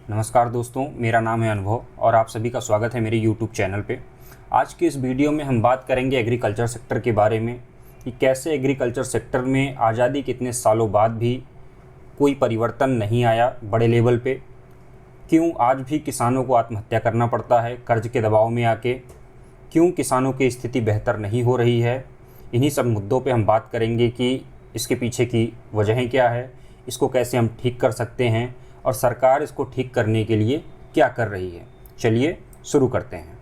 नमस्कार दोस्तों, मेरा नाम है अनुभव और आप सभी का स्वागत है मेरे YouTube चैनल पे। आज की इस वीडियो में हम बात करेंगे एग्रीकल्चर सेक्टर के बारे में कि कैसे एग्रीकल्चर सेक्टर में आज़ादी के इतने सालों बाद भी कोई परिवर्तन नहीं आया बड़े लेवल पे। क्यों आज भी किसानों को आत्महत्या करना पड़ता है कर्ज के दबाव में आके। क्यों किसानों की स्थिति बेहतर नहीं हो रही है। इन्हीं सब मुद्दों पे हम बात करेंगे कि इसके पीछे की वजहें क्या है, इसको कैसे हम ठीक कर सकते हैं और सरकार इसको ठीक करने के लिए क्या कर रही है। चलिए शुरू करते हैं।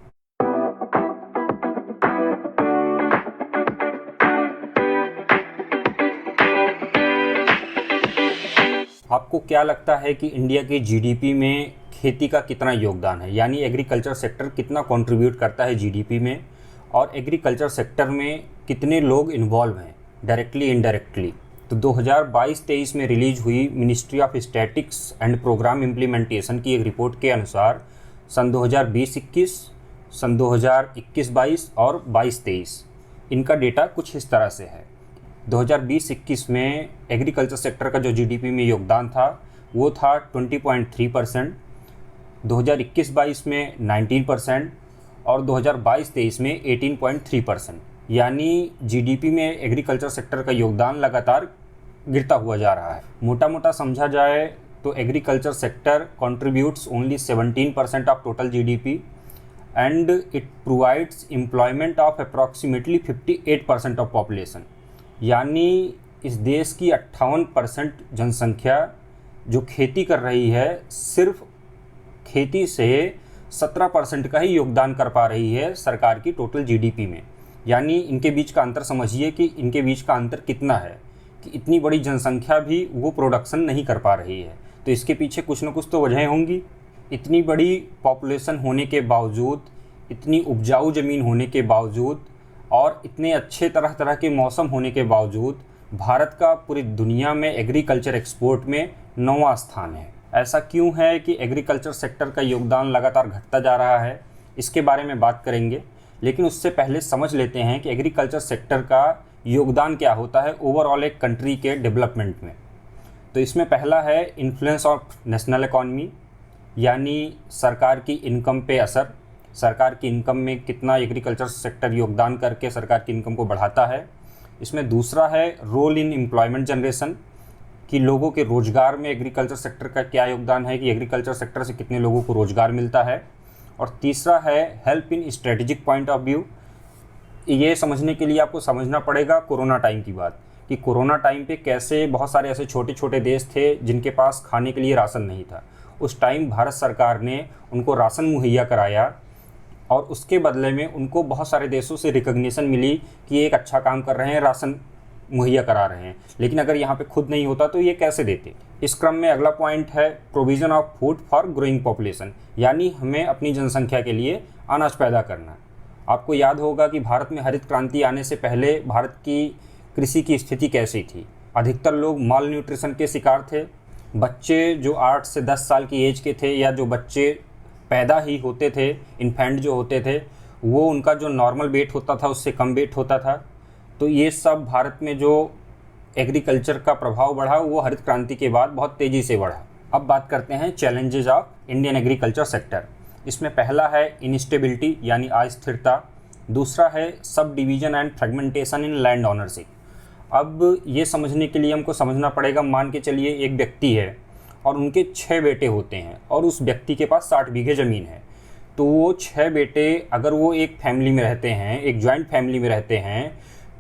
आपको क्या लगता है कि इंडिया के जीडीपी में खेती का कितना योगदान है, यानी एग्रीकल्चर सेक्टर कितना कंट्रीब्यूट करता है जीडीपी में, और एग्रीकल्चर सेक्टर में कितने लोग इन्वॉल्व हैं डायरेक्टली इनडायरेक्टली। तो 2022-23 में रिलीज हुई ministry of statics and programme implementation की एक रिपोर्ट के अनुसार सन 2020-21, सन 2021-22 और 22-23 इनका डेटा कुछ इस तरह से है। 2020-21 में एग्रीकल्चर सेक्टर का जो जीडीपी में योगदान था वो था 20.3%, 2021-22 में 19% और 2022-23 में 18.3%। यानी जीडीपी में एग्रीकल्चर सेक्टर का योगदान लगातार गिरता हुआ जा रहा है। मोटा मोटा समझा जाए तो agriculture sector contributes only 17% of total GDP and it provides employment of approximately 58% of population. यानी इस देश की 58% जनसंख्या जो खेती कर रही है, सिर्फ खेती से 17% का ही योगदान कर पा रही है सरकार की टोटल जीडीपी में। यानी इनके बीच का अंतर समझिए कि इनके बीच का अंतर कितना है कि इतनी बड़ी जनसंख्या भी वो प्रोडक्शन नहीं कर पा रही है। तो इसके पीछे कुछ न कुछ तो वजहें होंगी। इतनी बड़ी पॉपुलेशन होने के बावजूद, इतनी उपजाऊ ज़मीन होने के बावजूद और इतने अच्छे तरह तरह के मौसम होने के बावजूद भारत का पूरी दुनिया में एग्रीकल्चर एक्सपोर्ट में 9वां स्थान है। ऐसा क्यों है कि एग्रीकल्चर सेक्टर का योगदान लगातार घटता जा रहा है, इसके बारे में बात करेंगे। लेकिन उससे पहले समझ लेते हैं कि एग्रीकल्चर सेक्टर का योगदान क्या होता है ओवरऑल एक कंट्री के डेवलपमेंट में। तो इसमें पहला है इन्फ्लुएंस ऑफ नेशनल इकॉनमी, यानी सरकार की इनकम पे असर। सरकार की इनकम में कितना एग्रीकल्चर सेक्टर योगदान करके सरकार की इनकम को बढ़ाता है। इसमें दूसरा है रोल इन एम्प्लॉयमेंट जनरेशन, कि लोगों के रोज़गार में एग्रीकल्चर सेक्टर का क्या योगदान है, कि एग्रीकल्चर सेक्टर से कितने लोगों को रोज़गार मिलता है। और तीसरा है help in strategic point of view. ये समझने के लिए आपको समझना पड़ेगा कोरोना टाइम की बात, कि कोरोना टाइम पे कैसे बहुत सारे ऐसे छोटे छोटे देश थे जिनके पास खाने के लिए राशन नहीं था। उस टाइम भारत सरकार ने उनको राशन मुहैया कराया और उसके बदले में उनको बहुत सारे देशों से रिकग्निशन मिली कि एक अच्छा काम कर रहे हैं, राशन मुहैया करा रहे हैं। लेकिन अगर यहाँ पे खुद नहीं होता तो ये कैसे देते। इस क्रम में अगला पॉइंट है provision of food for growing population, यानी हमें अपनी जनसंख्या के लिए अनाज पैदा करना। आपको याद होगा कि भारत में हरित क्रांति आने से पहले भारत की कृषि की स्थिति कैसी थी। अधिकतर लोग माल न्यूट्रिशन के शिकार थे। बच्चे जो 8 से 10 साल की एज के थे या जो बच्चे पैदा ही होते थे, इन्फेंट जो होते थे, वो उनका जो नॉर्मल वेट होता था उससे कम वेट होता था। तो ये सब भारत में जो एग्रीकल्चर का प्रभाव बढ़ा वो हरित क्रांति के बाद बहुत तेज़ी से बढ़ा। अब बात करते हैं challenges of Indian agriculture sector. इसमें पहला है इनस्टेबिलिटी, यानी अस्थिरता। दूसरा है sub division and fragmentation in land ownership. अब ये समझने के लिए हमको समझना पड़ेगा, मान के चलिए एक व्यक्ति है और उनके 6 बेटे होते हैं और उस व्यक्ति के पास 60 बीघे ज़मीन है। तो वो 6 बेटे अगर वो एक फैमिली में रहते हैं, एक जॉइंट फैमिली में रहते हैं,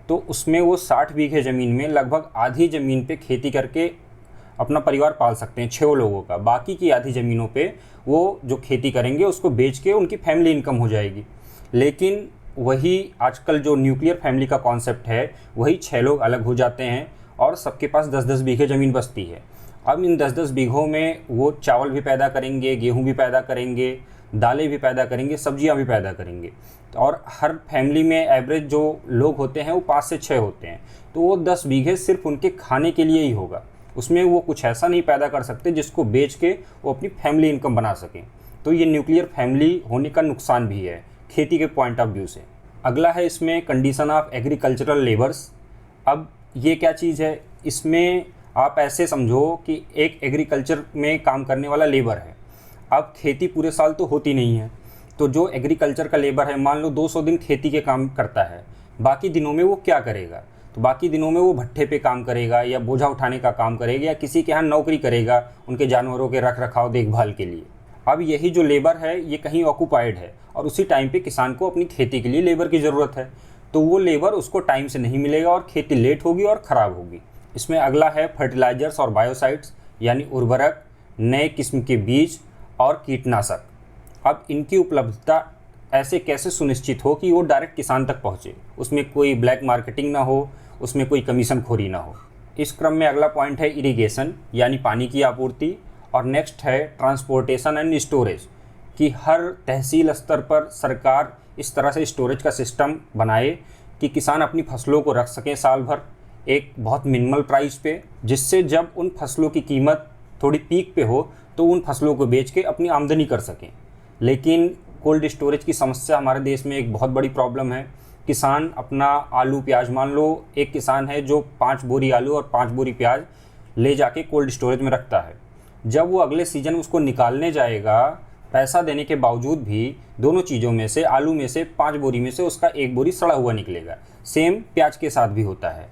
तो उसमें वो 60 बीघे ज़मीन में लगभग आधी ज़मीन पे खेती करके अपना परिवार पाल सकते हैं 6 लोगों का। बाकी की आधी ज़मीनों पे वो जो खेती करेंगे उसको बेच के उनकी फैमिली इनकम हो जाएगी। लेकिन वही आजकल जो न्यूक्लियर फैमिली का कॉन्सेप्ट है, वही 6 लोग अलग हो जाते हैं और सबके पास 10-10 बीघे ज़मीन बचती है। अब इन 10-10 बीघों में वो चावल भी पैदा करेंगे, गेहूँ भी पैदा करेंगे, दालें भी पैदा करेंगे, सब्जियां भी पैदा करेंगे। और हर फैमिली में एवरेज जो लोग होते हैं वो 5 से 6 होते हैं। तो वो 10 बीघे सिर्फ उनके खाने के लिए ही होगा। उसमें वो कुछ ऐसा नहीं पैदा कर सकते जिसको बेच के वो अपनी फैमिली इनकम बना सकें। तो ये न्यूक्लियर फैमिली होने का नुकसान भी है खेती के पॉइंट ऑफ व्यू से। अगला है इसमें कंडीशन ऑफ एग्रीकल्चरल लेबर्स। अब ये क्या चीज़ है, इसमें आप ऐसे समझो कि एक एग्रीकल्चर में काम करने वाला लेबर है। अब खेती पूरे साल तो होती नहीं है, तो जो एग्रीकल्चर का लेबर है, मान लो 200 दिन खेती के काम करता है, बाकी दिनों में वो क्या करेगा? तो बाकी दिनों में वो भट्ठे पे काम करेगा या बोझा उठाने का काम करेगा या किसी के यहाँ नौकरी करेगा उनके जानवरों के रख रखाव देखभाल के लिए। अब यही जो लेबर है ये कहीं ऑक्यूपाइड है और उसी टाइम पे किसान को अपनी खेती के लिए लेबर की ज़रूरत है, तो वो लेबर उसको टाइम से नहीं मिलेगा और खेती लेट होगी और ख़राब होगी। इसमें अगला है फर्टिलाइजर्स और बायोसाइड्स, यानी उर्वरक, नए किस्म के बीज और कीटनाशक। अब इनकी उपलब्धता ऐसे कैसे सुनिश्चित हो कि वो डायरेक्ट किसान तक पहुँचे, उसमें कोई ब्लैक मार्केटिंग ना हो, उसमें कोई कमीशन खोरी ना हो। इस क्रम में अगला पॉइंट है इरिगेशन, यानी पानी की आपूर्ति, और नेक्स्ट है ट्रांसपोर्टेशन एंड स्टोरेज, कि हर तहसील स्तर पर सरकार इस तरह से स्टोरेज का सिस्टम बनाए कि किसान अपनी फसलों को रख सकें साल भर एक बहुत मिनिमल प्राइस पे, जिससे जब उन फसलों की कीमत थोड़ी पीक पे हो तो उन फसलों को बेच के अपनी आमदनी कर सकें। लेकिन कोल्ड स्टोरेज की समस्या हमारे देश में एक बहुत बड़ी प्रॉब्लम है। किसान अपना आलू प्याज, मान लो एक किसान है जो 5 बोरी आलू और 5 बोरी प्याज ले जाके कोल्ड स्टोरेज में रखता है, जब वो अगले सीजन उसको निकालने जाएगा, पैसा देने के बावजूद भी दोनों चीज़ों में से, आलू में से 5 बोरी में से उसका 1 बोरी सड़ा हुआ निकलेगा। सेम प्याज के साथ भी होता है।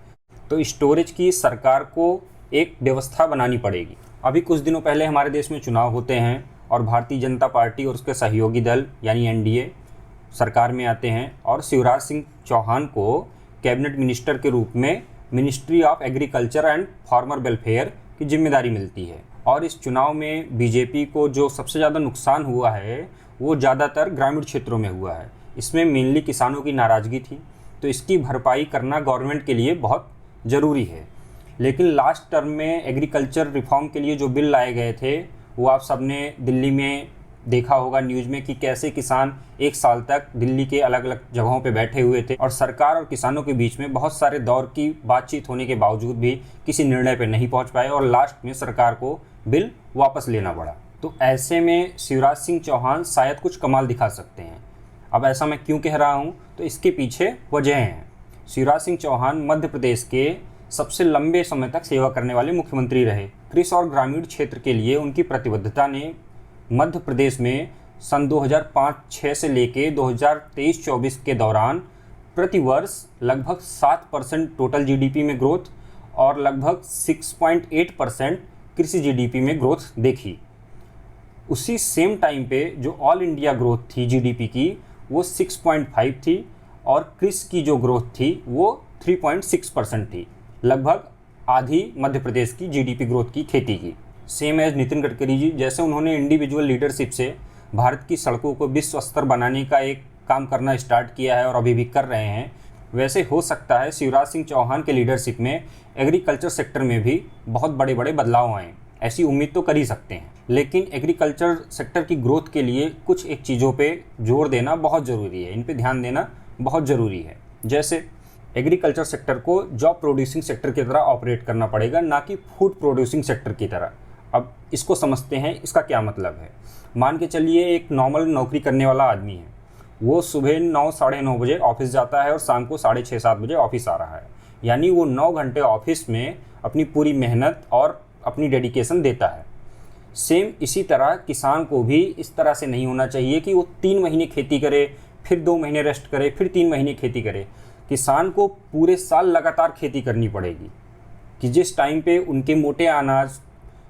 तो स्टोरेज की सरकार को एक व्यवस्था बनानी पड़ेगी। अभी कुछ दिनों पहले हमारे देश में चुनाव होते हैं और भारतीय जनता पार्टी और उसके सहयोगी दल यानी एनडीए सरकार में आते हैं और शिवराज सिंह चौहान को कैबिनेट मिनिस्टर के रूप में ministry of agriculture and farmer welfare की जिम्मेदारी मिलती है। और इस चुनाव में बीजेपी को जो सबसे ज़्यादा नुकसान हुआ है वो ज़्यादातर ग्रामीण क्षेत्रों में हुआ है। इसमें मेनली किसानों की नाराज़गी थी, तो इसकी भरपाई करना गवर्नमेंट के लिए बहुत ज़रूरी है। लेकिन लास्ट टर्म में एग्रीकल्चर रिफॉर्म के लिए जो बिल लाए गए थे वो आप सबने दिल्ली में देखा होगा न्यूज़ में कि कैसे किसान 1 साल तक दिल्ली के अलग अलग जगहों पे बैठे हुए थे और सरकार और किसानों के बीच में बहुत सारे दौर की बातचीत होने के बावजूद भी किसी निर्णय पे नहीं पहुंच पाए और लास्ट में सरकार को बिल वापस लेना पड़ा। तो ऐसे में शिवराज सिंह चौहान शायद कुछ कमाल दिखा सकते हैं। अब ऐसा मैं क्यों कह रहा हूँ, तो इसके पीछे वजह हैं। शिवराज सिंह चौहान मध्य प्रदेश के सबसे लंबे समय तक सेवा करने वाले मुख्यमंत्री रहे। कृषि और ग्रामीण क्षेत्र के लिए उनकी प्रतिबद्धता ने मध्य प्रदेश में सन 2005-06 से लेके 2023-24 के दौरान प्रति वर्ष लगभग 7% टोटल जीडीपी में ग्रोथ और लगभग 6.8% कृषि जीडीपी में ग्रोथ देखी। उसी सेम टाइम पे जो ऑल इंडिया ग्रोथ थी जीडीपी की वो 6.5 थी और कृषि की जो ग्रोथ थी वो 3.6% थी। लगभग आधी मध्य प्रदेश की जीडीपी ग्रोथ की खेती की। सेम एज नितिन गडकरी जी, जैसे उन्होंने इंडिविजुअल लीडरशिप से भारत की सड़कों को विश्व स्तर बनाने का एक काम करना स्टार्ट किया है और अभी भी कर रहे हैं, वैसे हो सकता है शिवराज सिंह चौहान के लीडरशिप में एग्रीकल्चर सेक्टर में भी बहुत बड़े बड़े बदलाव आएँ। ऐसी उम्मीद तो कर ही सकते हैं। लेकिन एग्रीकल्चर सेक्टर की ग्रोथ के लिए कुछ एक चीज़ों पे जोर देना बहुत ज़रूरी है, इन पे ध्यान देना बहुत ज़रूरी है। जैसे एग्रीकल्चर सेक्टर को जॉब प्रोड्यूसिंग सेक्टर की तरह ऑपरेट करना पड़ेगा, ना कि फूड प्रोड्यूसिंग सेक्टर की तरह। अब इसको समझते हैं, इसका क्या मतलब है। मान के चलिए एक नॉर्मल नौकरी करने वाला आदमी है, वो सुबह 9 साढ़े 9 बजे ऑफिस जाता है और शाम को 6:30-7 बजे ऑफिस आ रहा है, यानी वो 9 घंटे ऑफिस में अपनी पूरी मेहनत और अपनी डेडिकेशन देता है। सेम इसी तरह किसान को भी इस तरह से नहीं होना चाहिए कि वो 3 महीने खेती करे, फिर 2 महीने रेस्ट करे, फिर 3 महीने खेती करे। किसान को पूरे साल लगातार खेती करनी पड़ेगी कि जिस टाइम पे उनके मोटे अनाज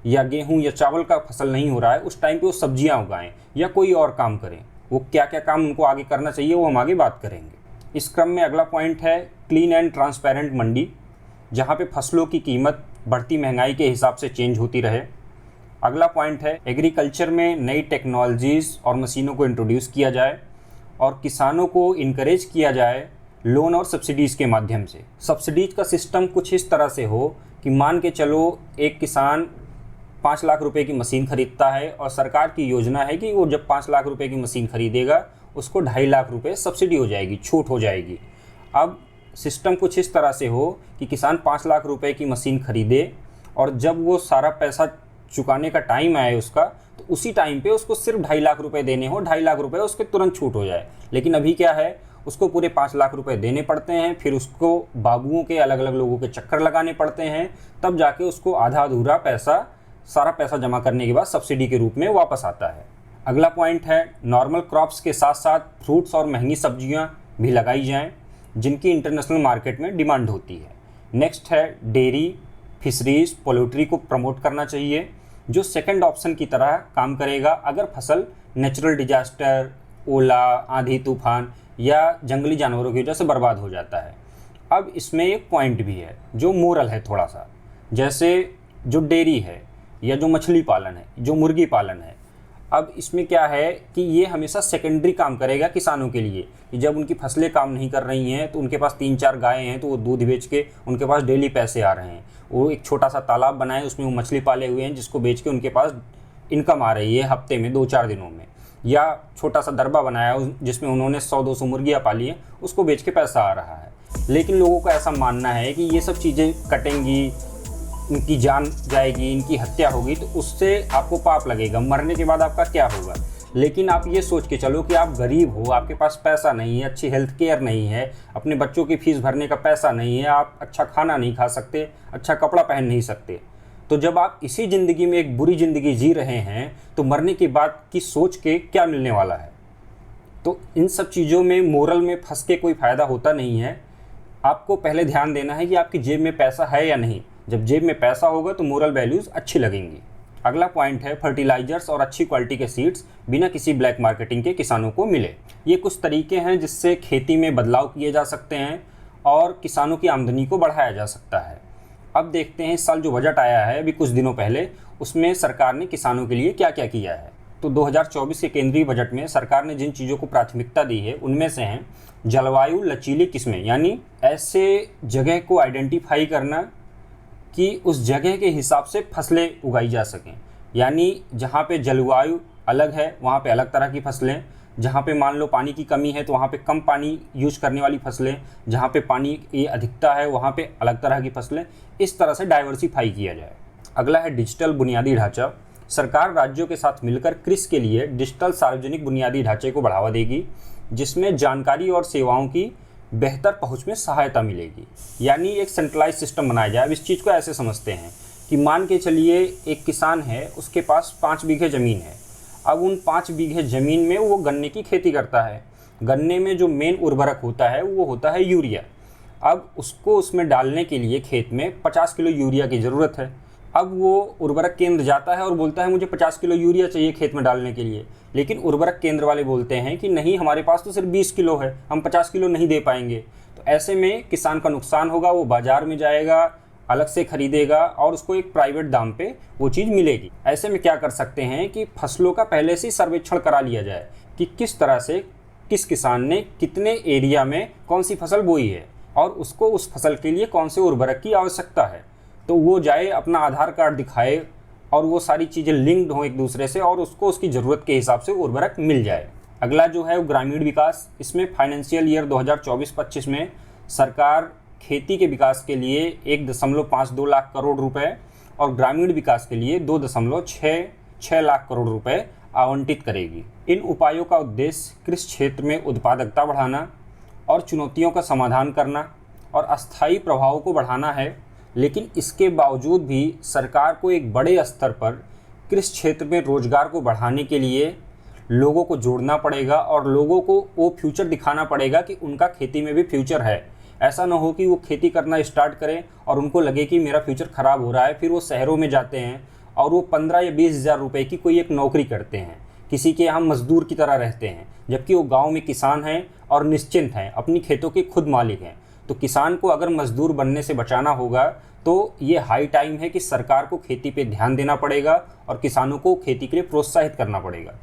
या गेहूं या चावल का फसल नहीं हो रहा है उस टाइम पे वो सब्जियां उगाएं या कोई और काम करें। वो क्या क्या काम उनको आगे करना चाहिए वो हम आगे बात करेंगे। इस क्रम में अगला पॉइंट है क्लीन एंड ट्रांसपेरेंट मंडी, जहाँ पे फसलों की कीमत बढ़ती महंगाई के हिसाब से चेंज होती रहे। अगला पॉइंट है एग्रीकल्चर में नई टेक्नोलॉजीज़ और मशीनों को इंट्रोड्यूस किया जाए और किसानों को इनकरेज किया जाए लोन और सब्सिडीज़ के माध्यम से। सब्सिडीज़ का सिस्टम कुछ इस तरह से हो कि मान के चलो एक किसान 5 लाख रुपए की मशीन खरीदता है और सरकार की योजना है कि वो जब 5 लाख रुपए की मशीन खरीदेगा उसको 2.5 लाख रुपए सब्सिडी हो जाएगी, छूट हो जाएगी। अब सिस्टम कुछ इस तरह से हो कि किसान 5 लाख रुपए की मशीन खरीदे और जब वो सारा पैसा चुकाने का टाइम आए उसका, तो उसी टाइम पे उसको सिर्फ 2.5 लाख रुपए देने हो, 2.5 लाख रुपए उसके तुरंत छूट हो जाए। लेकिन अभी क्या है, उसको पूरे 5 लाख रुपए देने पड़ते हैं, फिर उसको बाबुओं के अलग अलग लोगों के चक्कर लगाने पड़ते हैं, तब जाके उसको आधा अधूरा पैसा, सारा पैसा जमा करने के बाद सब्सिडी के रूप में वापस आता है। अगला पॉइंट है नॉर्मल क्रॉप्स के साथ साथ फ्रूट्स और महंगी सब्जियां भी लगाई जाएं जिनकी इंटरनेशनल मार्केट में डिमांड होती है। नेक्स्ट है डेयरी, फिशरीज, पोल्ट्री को प्रमोट करना चाहिए जो सेकंड ऑप्शन की तरह काम करेगा अगर फसल नेचुरल डिजास्टर, ओला, आंधी तूफान या जंगली जानवरों की वजह से बर्बाद हो जाता है। अब इसमें एक पॉइंट भी है जो मोरल है थोड़ा सा, जैसे जो डेयरी है या जो मछली पालन है, जो मुर्गी पालन है, अब इसमें क्या है कि ये हमेशा सेकेंडरी काम करेगा किसानों के लिए कि जब उनकी फसलें काम नहीं कर रही हैं तो उनके पास 3-4 गायें हैं तो वो दूध बेच के उनके पास डेली पैसे आ रहे हैं। वो एक छोटा सा तालाब बनाए, उसमें वो मछली पाले हुए हैं जिसको बेच के उनके पास इनकम आ रही है हफ्ते में 2-4 दिनों में, या छोटा सा दरबा बनाया जिसमें उन्होंने 100-200 मुर्गियाँ पाली हैं, उसको बेच के पैसा आ रहा है। लेकिन लोगों का ऐसा मानना है कि ये सब चीज़ें कटेंगी, इनकी जान जाएगी, इनकी हत्या होगी तो उससे आपको पाप लगेगा, मरने के बाद आपका क्या होगा। लेकिन आप ये सोच के चलो कि आप गरीब हो, आपके पास पैसा नहीं है, अच्छी हेल्थ केयर नहीं है, अपने बच्चों की फीस भरने का पैसा नहीं है, आप अच्छा खाना नहीं खा सकते, अच्छा कपड़ा पहन नहीं सकते। तो जब आप इसी ज़िंदगी में एक बुरी ज़िंदगी जी रहे हैं तो मरने के बाद की सोच के क्या मिलने वाला है। तो इन सब चीज़ों में मोरल में फंस के कोई फ़ायदा होता नहीं है। आपको पहले ध्यान देना है कि आपकी जेब में पैसा है या नहीं। जब जेब में पैसा होगा तो मोरल वैल्यूज़ अच्छी लगेंगी। अगला पॉइंट है फर्टिलाइजर्स और अच्छी क्वालिटी के सीड्स बिना किसी ब्लैक मार्केटिंग के किसानों को मिले। ये कुछ तरीके हैं जिससे खेती में बदलाव किए जा सकते हैं और किसानों की आमदनी को बढ़ाया जा सकता है। अब देखते हैं इस साल जो बजट आया है अभी कुछ दिनों पहले, उसमें सरकार ने किसानों के लिए क्या क्या किया है। तो 2024 के केंद्रीय बजट में सरकार ने जिन चीज़ों को प्राथमिकता दी है उनमें से हैं जलवायु लचीली किस्में, यानी ऐसे जगह को आइडेंटिफाई करना कि उस जगह के हिसाब से फसलें उगाई जा सकें। यानी जहाँ पे जलवायु अलग है वहाँ पे अलग तरह की फसलें, जहाँ पे मान लो पानी की कमी है तो वहाँ पे कम पानी यूज करने वाली फसलें, जहाँ पे पानी की अधिकता है वहाँ पे अलग तरह की फसलें, इस तरह से डाइवर्सिफाई किया जाए। अगला है डिजिटल बुनियादी ढांचा। सरकार राज्यों के साथ मिलकर कृषि के लिए डिजिटल सार्वजनिक बुनियादी ढांचे को बढ़ावा देगी जिसमें जानकारी और सेवाओं की बेहतर पहुंच में सहायता मिलेगी। यानी एक सेंट्रलाइज सिस्टम बनाया जाए। अब इस चीज़ को ऐसे समझते हैं कि मान के चलिए एक किसान है, उसके पास 5 बीघे ज़मीन है। अब उन 5 बीघे ज़मीन में वो गन्ने की खेती करता है। गन्ने में जो मेन उर्वरक होता है वो होता है यूरिया। अब उसको उसमें डालने के लिए खेत में 50 किलो यूरिया की ज़रूरत है। अब वो उर्वरक केंद्र जाता है और बोलता है मुझे 50 किलो यूरिया चाहिए खेत में डालने के लिए, लेकिन उर्वरक केंद्र वाले बोलते हैं कि नहीं, हमारे पास तो सिर्फ 20 किलो है, हम 50 किलो नहीं दे पाएंगे। तो ऐसे में किसान का नुकसान होगा, वो बाज़ार में जाएगा, अलग से खरीदेगा और उसको एक प्राइवेट दाम पे वो चीज़ मिलेगी। ऐसे में क्या कर सकते हैं कि फसलों का पहले से सर्वेक्षण करा लिया जाए कि किस तरह से किस किसान ने कितने एरिया में कौन सी फसल बोई है और उसको उस फसल के लिए कौन से उर्वरक की आवश्यकता है। तो वो जाए, अपना आधार कार्ड दिखाए और वो सारी चीज़ें लिंक्ड हों एक दूसरे से और उसको उसकी ज़रूरत के हिसाब से उर्वरक मिल जाए। अगला जो है वो ग्रामीण विकास। इसमें फाइनेंशियल ईयर 2024-25 में सरकार खेती के विकास के लिए 1.52 लाख करोड़ रुपए और ग्रामीण विकास के लिए 2.66 लाख करोड़ रुपए आवंटित करेगी। इन उपायों का उद्देश्य कृषि क्षेत्र में उत्पादकता बढ़ाना और चुनौतियों का समाधान करना और अस्थायी प्रभावों को बढ़ाना है। लेकिन इसके बावजूद भी सरकार को एक बड़े स्तर पर कृषि क्षेत्र में रोजगार को बढ़ाने के लिए लोगों को जोड़ना पड़ेगा और लोगों को वो फ्यूचर दिखाना पड़ेगा कि उनका खेती में भी फ्यूचर है। ऐसा ना हो कि वो खेती करना स्टार्ट करें और उनको लगे कि मेरा फ्यूचर ख़राब हो रहा है, फिर वो शहरों में जाते हैं और वो 15 या 20 हज़ार रुपये की कोई एक नौकरी करते हैं, किसी के यहाँ मजदूर की तरह रहते हैं, जबकि वो गाँव में किसान हैं और निश्चिंत हैं, अपनी खेतों के खुद मालिक हैं। तो किसान को अगर मजदूर बनने से बचाना होगा तो ये हाई टाइम है कि सरकार को खेती पे ध्यान देना पड़ेगा और किसानों को खेती के लिए प्रोत्साहित करना पड़ेगा।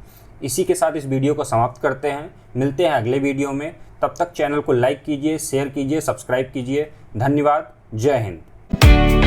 इसी के साथ इस वीडियो को समाप्त करते हैं। मिलते हैं अगले वीडियो में। तब तक चैनल को लाइक कीजिए, शेयर कीजिए, सब्सक्राइब कीजिए। धन्यवाद। जय हिंद।